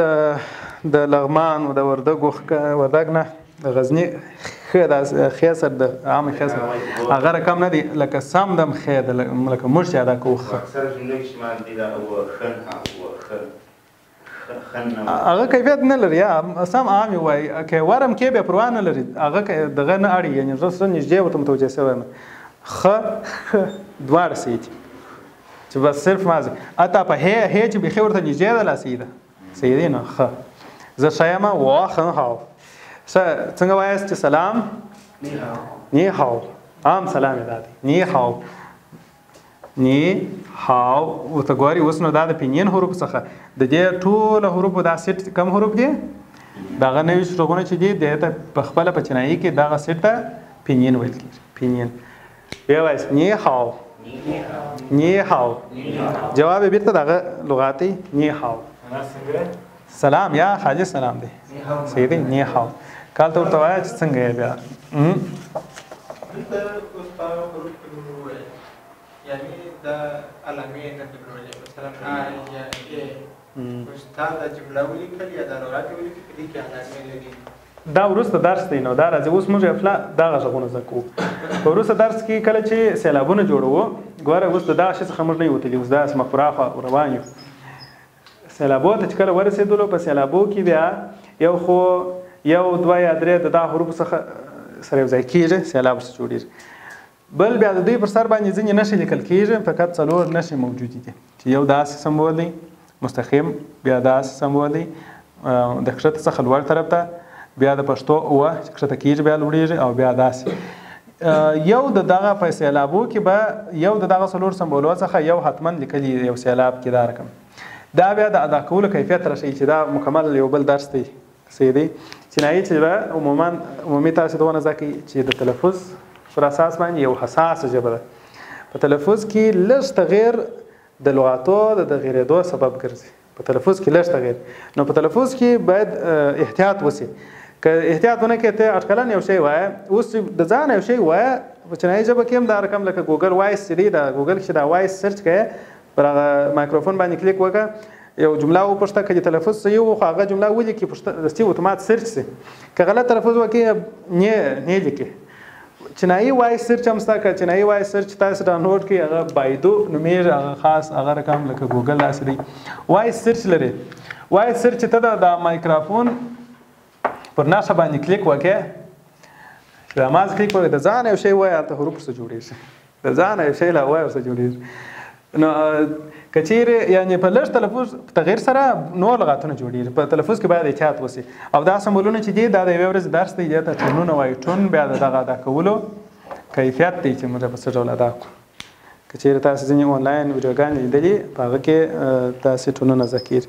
د لغمان د وردګ نه د غزني ښه دا ښې سره د عامې ښې سره هغه رقم نه دی لکه سم دم ښې ده لکه موږ چې ادا کوو ښه اکثر جملې کې شمال دي دا هغه کیفیت نه لري یا سم عامې وایي که ورم کې بیا پروا نه لري هغه دغه نه اړي یعنې زه څه نږدې ورته متوجه شوی یم ښه دواړه صحیح دي چې بس صرف مازې اته په هې چې بیخي ورته نږدې ده لا صحیح ده صحیح دی نه ښه زه ښه یم واخه هاو څنګه وایاست چې سلام نی هاو عام سلام یې دا دی نی هاو ورته ګوري اوس نو دا د پینین حروف څخه د دې ټولو حروفو دا سیټ کم حروف دي دغه نوي شروغونه چې دي دې ته په خپله په چینایي کې دغه سیټ ته پینین ویل کېږي پینین بیا وایاست نی هاو جواب یې بیرته دغه لغاتي نی هاو سلام یا خالص سلام دی صحیح دی نی هاو کال ته ورته وایه چې څنګه یې بیا یعنی دا علامې نه درلودې مثلا آ یا ای استاد جمله ولیکل یا دا لغات ولیکل دې کې علامې لري دا وروسته درس دی نو دا راځي اوس موږ افلا دغه غږونه زده کوو په وروسته درس کې کله چې سیلابونه جوړوو ګوره اوس د دغه شي څخه موږ نه یو وتلي اوس داسې مخ پراخه روان یو سیلابو ته چې کله ورسېدلو په سیلابو کې بیا یو خو یو دوه یا درې د دا حروفو څخه سره یو ځای کېږي سیلاب ورسره جوړېږي بل بیا د دوی پر سر باندې ځینې نښې لیکل کېږي فقط څلور نښې موجودې دي چې یو داسې سمبول دی مستقیم بیا داسې سمبول دی د کښته څخه لوړ طرف ته بیا د پښتو اوه چې کښته کېږي بیا لوړېږي او بیا داسې یو د دغه په سیلابو کې به یو د دغه څلور سمبولو څخه یو حتما لیکلي یو سیلاب کې دا رقم دا بیا د ادا کولو کیفیت راشي چې دا مکمل یو بل درس دی صحیح دی چینایي چې به عمومي تاسو دونه زده کوي چې د تلفظ پر اساس باندې یو حساسه ژبه ده په تلفظ کې لږ تغییر د لغاتو د غیرېدو سبب ګرځي په تلفظ کې لږ تغییر نو په تلفظ کې باید احتیاط وشي که احتیاط ونه کړې ته اټکلن یو شی وایه اوس د ځان یو شی وایه په چینایي ژبه کې هم دا رقم لکه ګوګل وایس چې دی دا ګوګل کې دا وایس سرچ کوې پر هغه مایکروفون باندې کلیک وکړه یو جمله وپوښته که د تلفظ صحیح وو خو هغه جمله ولیکي دستي اتومات سرچ شي که غلط تلفظ وکړې نه لیکي چینایي وایس سرچ هم شته که چینایي وایس سرچ تاسو ډاونلوډ کړئ هغه بایدو نومېږي هغه خاص هغه رقم لکه ګوګل داسې دی وایس سرچ لري وایس سرچ ته د مایکروفون پر نښه باندې کلیک وکړې چې د ماز کلیک وکړې د ځان یو شی وایه هلته حروف ورسره جوړېږي د ځان یو شی لا وایه ورسره جوړېږي نو که چیرې یعنې په لږ تلفظ تغییر سره نور لغاتونه جوړېږي په تلفظ کې باید احتیاط وشي او دا سمبولونه چې دي دا د یوې ورځې درس دی دې ته ټونونه وایي ټون بیا د دغه ادا کولو کیفیت دی چې موږ په څه ډول ادا کړو که چیرې تاسو ځینې آنلاین ویډیوګانې لیدلي په هغه کې تاسې ټونونه زده کېږي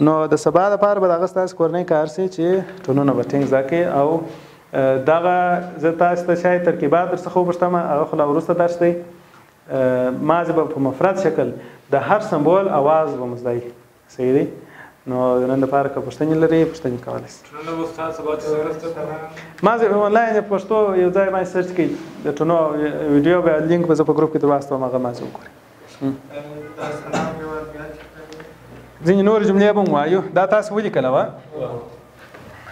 نو د سبا لپاره به دغه ستاسو کورنۍ کار شي چې ټونونه به ټینګ زده کړئ او دغه زه تاسو ته شاید ترکیبات درڅخه وپوښتم هغه خو لا وروسته درس دی ما زه به په مفرد شکل د هر سمبول اواز به مو زده صحیح دی نو نن لپاره که پوښتنې لرئ پوښتنې کولی شئ ما زه آنلاین پښتو یو ځای باندې سرچ کړئ د ټونو ویډیو به لینک به زه په ګروپ کې در واستوم هغه ما زه وګورئ ځینې نور جملې به هم وایو دا تاسو ولیکله وه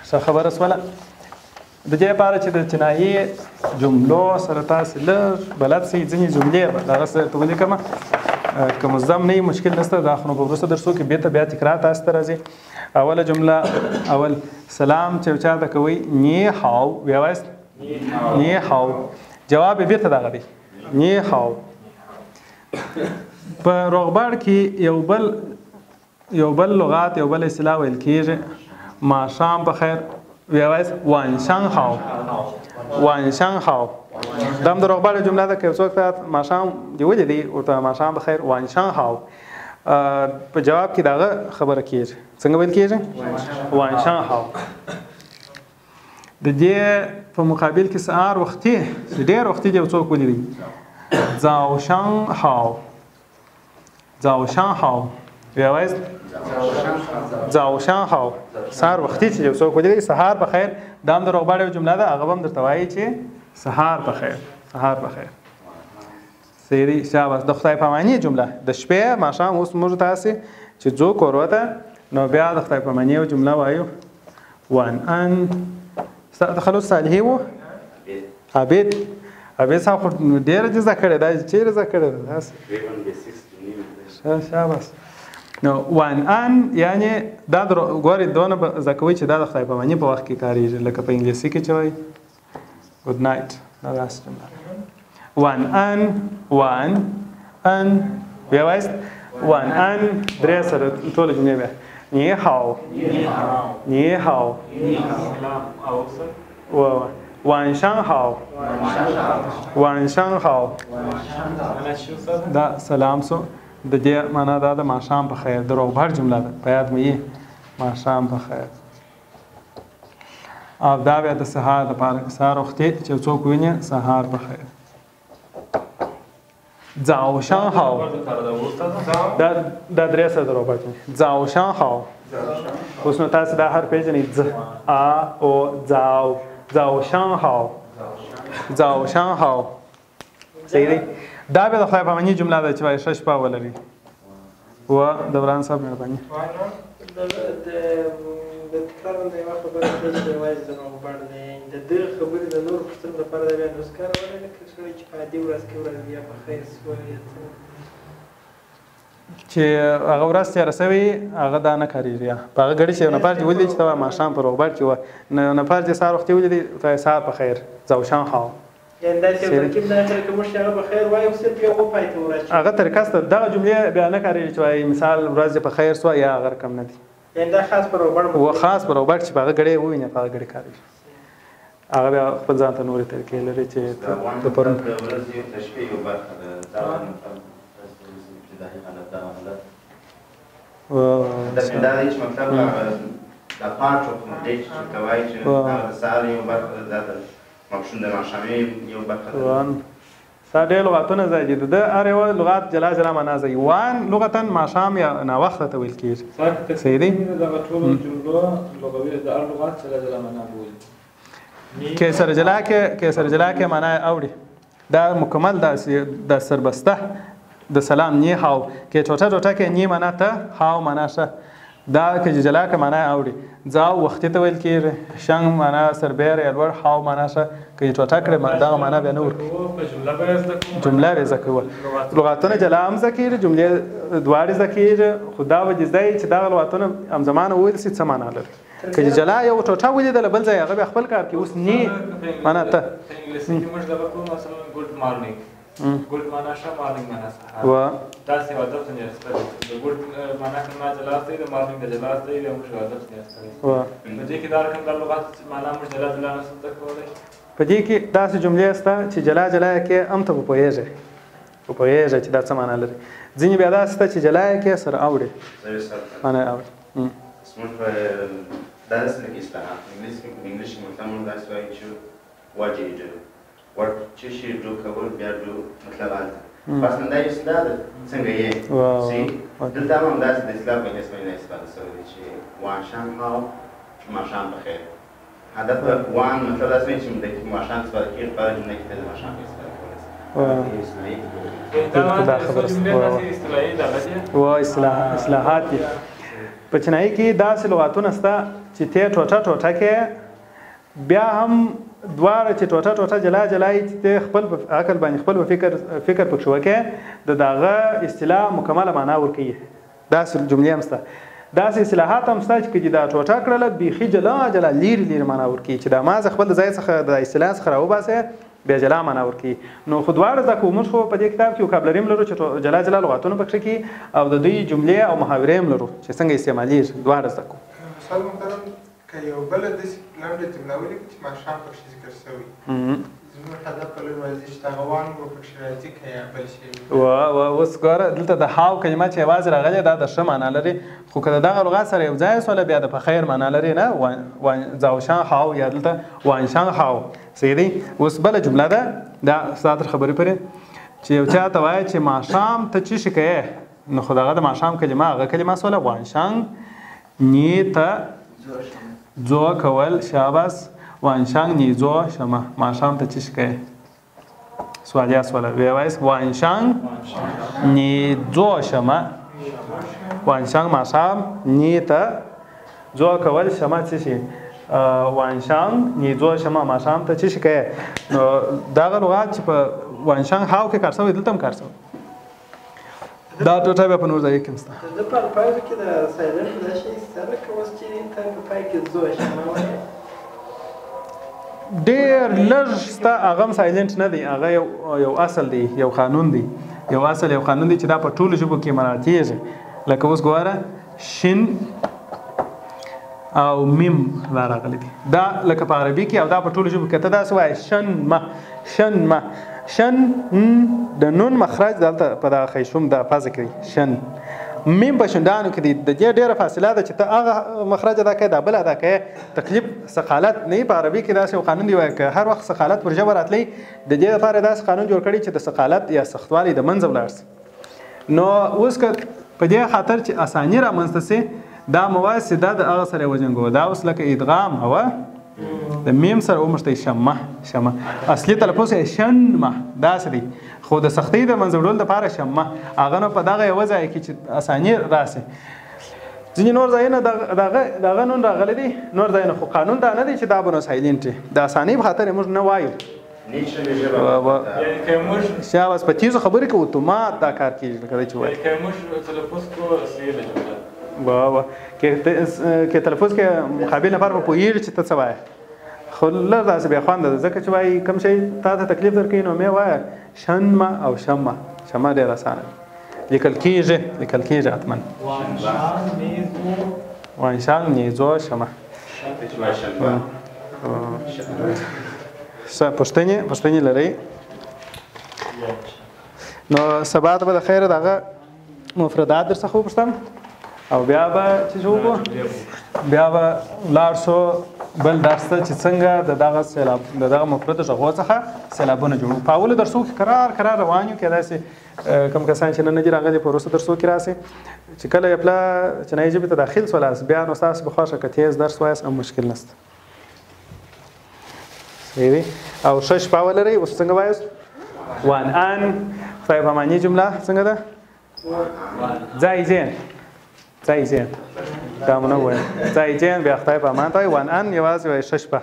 ښه خبره شوله د دې لپاره چې د چینایي جملو سره تاسې لږ بلد شئ ځینې جملې به دغه سره درته ولیکمه که مزدم نه وي مشکل نشته دا خو نو په وروسته درسو کې بېرته بیا تکرار تاسو ته راځي اوله جمله اول سلام چې چا ته کوئ نی هاو بیا وایست نی هاو جواب یې بېرته دغه دی نی هاو په روغبړ کې یو بل لغات یو بل اصطلاح ویل کېږي ماښام په خیر بیا وایست وانشان هاو وانشان هاو دا هم د روغبړ جمله ده که یو څوک ته ماښام دې ولیدي ورته ماښام په خیر وانشان هاو په جواب کې دغه خبره کېږي څنګه ویل کېږي وانشان هاو د دې په مقابل کې سهار وختي چې ډېر وختي دی یو څوک ولیدي زاوشان هاو زاوشان هاو بیا وایست زاوشان هاو سهار وختي چې یو څوک ولیدي سهار په خیر دا هم د روغبړ یو جمله ده هغه به هم درته وایي چې سهار په خیر سهار په خیر سیری شاباس د خدای پاماني جمله د شپې ماښام اوس موږ تاسې چې ځو کورو ته نو بیا د خدای پاماني یو جمله وایو وان ان تخلص صالحي و عبید صاحب خو ډېره دې زده کړې دا چیرې زده کړې ده شاباس نو وان ان یعنی دا ګورې دونه به زده کوئ چې دا د خدای پاماني په وخت کې کارېږي لکه په انګلیسي کې چې وایي ګود نایټ دا داسې جمله وان ان بیا وایست وان ان درې سره ټوله جملې بیا نی هاو نی هاو وانشان هاو وانشان هاو دا سلام سو د دې معنا دا د ماښام په خیر د روغبړ جمله ده په یاد مو یې ماښام په خیر او دا بیا د سهار دپاره سهار وختي چې څوک ویني سهار په خیر زاوشان هاو دا درې سره د روغبړ جمله زاوشان هاو اوس نو تاسو دا هر پېژنئ ز ا او زاو زاوشان هاو زاوشان هاو صحیح دی دا بیا د خدای پاماني جمله ده چې وایي ښه شپه ولري و دوران صاحب مهرباني د تکرار باندې یوه خبره ده چې یوازې د روغبړ دی د دې خبرې د نورو پوښتنو لپاره دا بیا نوسکاره ولې لکه سړی چې په عادي ورځ کې ورځ بیا په خیر شوه یا څه چې هغه ورځ تېره سوې هغه دا نه کارېږي په هغه ګړي چې یو نفر چې ولیدي چې ته ماښام په روغبړ کې وه یو نفر چې سهار وختي ولیدي ته سهار په خیر زاوشان هاو یعنې داسې یو ترکیب نه اخلي که موږ چې هغه په خیر وایو صرف یو پای ته ورسېږي هغه طریقه شته دغه جملې بیا نه کارېږي چې وایي مثال ورځ په خیر سوه یا هغه رقم نه دي یعنې دا خاص په روغبړ و خاص په روغبړ چې په هغه ګړی ووینې په هغه ګړی کارېږي هغه بیا خپل ځان ته نورې طریقې لري چې د پرون د ورځې د شپې یو برخه ده دا دی چې مطلب د پارټ اف ډے چې کوي چې د سهار یو برخه ده د ماپښین د ماښامي یو برخه ده ستا ډېر لغاتونه ځای دي د هر یو لغات جلا جلا معنا ځای وان لغتا ماښام یا ناوخته ته ویل کېږي صحیح دی دغه ټولو جملو لغوي د هر لغات جلا جلا معنا بولي کې سره جلا کې معنا اوري دا مکمل د سربسته د سلام نی هاو کې ټوټه ټوټه کې نی معنا ته هاو معنا شه دا کې جلا کې معنا اوري ځاو وختي ته ویل کېږي شنګ معنا سربیر یا لوړ هاو معنا شه کې ټوټه کړې دا معنا بیا نه ورکوي جمله به زده کول لغاتونه جلا هم زده کېږي جملې دواړې زده کېږي خو دا وجه زده چې دغه لغاتونه همزمانه ویل شي څه معنا لري که جلا یو ټوټه ولیدله بل ځای هغه بیا خپل کار کوي اوس نی معنا ته انګلیسي کې موږ دغه کوو مثلا ګډ مارنینګ ګډ معنا شه مارنینګ معنا سهار و داسې هدف ته نیاستلی د ګډ معنا کلمه جلا دی د مارنینګ د جلا دی بیا موږ هدف ته نیاستلی و په دې کې دا رقم د لغات معنا موږ جلا جلا نه زده کولی په دې کې داسې جملې شته چې جلا جلا کې هم ته پوهېږې چې دا څه معنا لري ځینې بیا داسې شته چې جلا کې سره اوري معنا اوري زموږ په داسې لکه اصطلاحات انګلیسي کې مطلب موږ داسې وایو چې what do you do چې شي ډو کول بیا ډو مطلب هلته بس نن دا یو اصطلاح ده څنګه یې دلته هم همداسې د اصطلاح په حیث باندې استفاده شوې ده چې ماښام هاو ماښام په خیر هدف وان مطلب داسې وایي چې د ماښام استفاده کېږي په هره جمله کې د ماښام استفاده کولی شي اصطلاحات دي په چینایي کې داسې لغاتونه شته چې ته ټوټه ټوټه کې بیا هم دواړه چې ټوټه ټوټه جلا جلا یې چې ته خپل په عقل باندې خپل په فکر پکښې وکړې د دغه اصطلاح مکمله معنا ورکوي. داسې جملې هم شته، داسې اصطلاحات هم شته چې دا ټوټه کړله بیخي جلا جلا لیرې لیرې معنا ورکوي چې دا ما زه خپل د ځای څخه د اصطلاح څخه راوباسئ بیا جلا معنا ورکوي. نو خو دواړه زده کوو. موږ خو په دې کتاب کې وکابلري هم لرو چې جلا جلا لغاتونه پکښې کي او د دوی جملې او محاورې هم لرو چې څنګه استعمالېږي. دواړه زده کوو. مثال محترم که یو بله داسې لنډه جمله ولیکو چې ماښام پکښې ذکر شوی زموږ هدف په لږ راځي چې دغه وانګو پکښې راځي که یا بل شی اوس ګوره دلته د هاو کلمه چې یوازې راغلې دا د ښه معنا لري، خو که د دغه لغات سره یو ځای سوله بیا د په خیر معنا لري نه. زاوشان هاو یا دلته وانشان هاو صحیح دی. اوس بله جمله ده دا ستا تر خبرې پورې چې یو چا ته وایي چې ماښام ته څه شي کوې، نو خو دغه د ماښام کلمه هغه کلمه سوله وانشان نی ته زو کول. شاباس. وانشان نی زو شمه ماښام ته څه شي کوې. سوالیا سواله وی وایس وانشان نی زو شمه وانشان ماښام نی ته زو کول شمه څه شي وانشان نی زو شمه ماښام ته څه شي کوې. نو دغه لغات چې په وانشان هاو کې کار شوی دلته هم کار شوی. دا ټوټه بیا په نور ځای کې هم شته. د په الفاظو کې د سایلنټ دا شی شته لکه اوس چې ته په پای کې زو شمه وایې ډېر لږ شته، هغه هم سایلنټ نه دی، هغه یو اصل دی، یو قانون دی، یو اصل یو قانون دی چې دا په ټولو ژبو کې مراعات کېږي. لکه اوس ګوره شین او میم دا راغلی دی، دا لکه په عربي کې او دا په ټولو ژبو کې ته داسې وایې شنمه شنمه. شن د نون مخرج دلته په دغه خیشوم د پزه کې شن. میم په شندانو کې دی، د دې ډېره فاصله ده چې ته هغه مخرج ادا کوې دا بل ادا کوې. تکلیف ثقالت نه په عربي کې داسې یو قانون دی وایي که هر وخت ثقالت پر ژبه راتلی د دې لپاره داسې قانون جوړ کړي چې د ثقالت یا سختوالي د منځه ولاړ سي. نو اوس که په دې خاطر چې اساني رامنځته سي دا مواد سیده د هغه سره وجنګو. دا اوس لکه ادغام او د میم سره ومشتئ شمه شمه اصلي تلفظ یې شنمه داسې دی، خو د سختۍ د منځه وړلو دپاره شمه. هغه نو په دغه یوه ځای کې چې اساني راسي. ځینې نور ځایونه دغه نون راغلی دی، نور ځایونه خو قانون دا نه دی چې دا به نو سایلنټ وي. د اسانۍ په خاطر موږ نه وایو. شاباس په تیزو خبرې کې اتومات دا کار کېږي لکه چې وایي که تلفظ کې مقابل نفر په پوهېږي چې ته څه وایې، خو لږ داسې بیا خوند ده ځکه چې وایي کوم شی تا ته تکلیف درکوي نو مې وایه شنمه او شمه. شمه ډېر اسانه لیکل کېږي حتما. وانشان نیزو شمه. پوښتنې لرئ؟ نو سبا ته به د خیره دغه مفردات در څخه وپوښتم او بیا به چې وکړو بیا به لاړ شو بل درس ته چې څنګه د دغه مفرد غږو څخه سیلابونه جوړو. په اولو درسو کې کرار روان یو، کېدای سي کوم کسان چې نن نه دي راغلي په وروستو درسو کې راسي چې کله یې پله چینایي ژبې ته داخل سولاست بیا نو ستاسو به خوښه که تیز درس وایاست هم مشکل نشته. صحیح دی. او ښه شپه ولرئ. اوس څنګه وایاست؟ وان ان. خدای په معنی جمله څنګه ده؟ زایزین دا مو نه وایم. زایزین بیا خدای په امان ته وای. وان ان یوازې وایي ښه شپه.